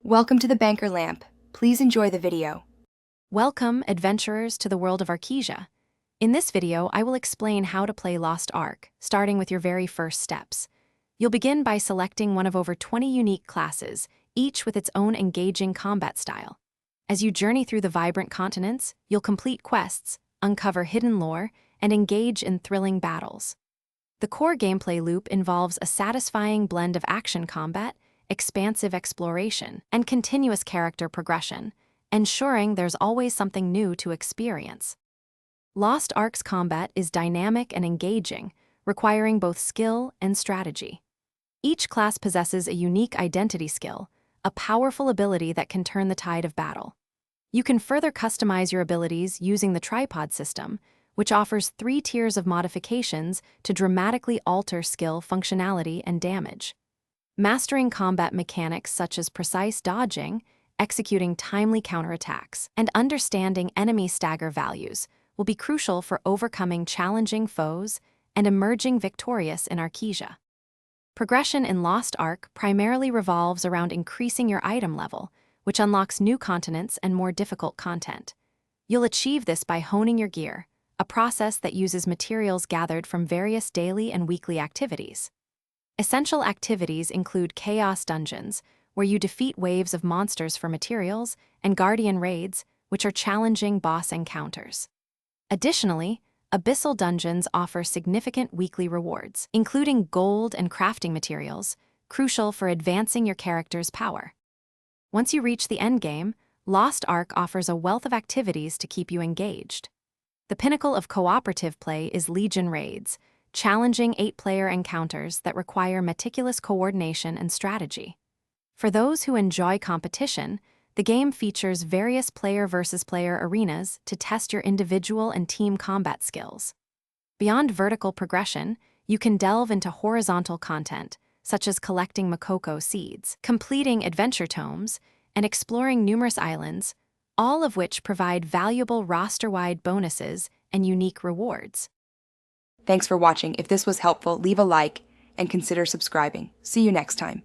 Welcome to the Banker Lamp. Please enjoy the video. Welcome, adventurers, to the world of Arkesia. In this video, I will explain how to play Lost Ark, starting with your very first steps. You'll begin by selecting one of over 20 unique classes, each with its own engaging combat style. As you journey through the vibrant continents, you'll complete quests, uncover hidden lore, and engage in thrilling battles. The core gameplay loop involves a satisfying blend of action combat, expansive exploration, and continuous character progression, ensuring there's always something new to experience. Lost Ark's combat is dynamic and engaging, requiring both skill and strategy. Each class possesses a unique identity skill, a powerful ability that can turn the tide of battle. You can further customize your abilities using the tripod system, which offers 3 tiers of modifications to dramatically alter skill, functionality, and damage. Mastering combat mechanics such as precise dodging, executing timely counterattacks, and understanding enemy stagger values will be crucial for overcoming challenging foes and emerging victorious in Arkesia. Progression in Lost Ark primarily revolves around increasing your item level, which unlocks new continents and more difficult content. You'll achieve this by honing your gear, a process that uses materials gathered from various daily and weekly activities. Essential activities include Chaos Dungeons, where you defeat waves of monsters for materials, and Guardian Raids, which are challenging boss encounters. Additionally, Abyssal Dungeons offer significant weekly rewards, including gold and crafting materials, crucial for advancing your character's power. Once you reach the endgame, Lost Ark offers a wealth of activities to keep you engaged. The pinnacle of cooperative play is Legion Raids, challenging 8-player encounters that require meticulous coordination and strategy. For those who enjoy competition, the game features various player-versus-player arenas to test your individual and team combat skills. Beyond vertical progression, you can delve into horizontal content, such as collecting Makoko seeds, completing adventure tomes, and exploring numerous islands, all of which provide valuable roster-wide bonuses and unique rewards. Thanks for watching. If this was helpful, leave a like and consider subscribing. See you next time.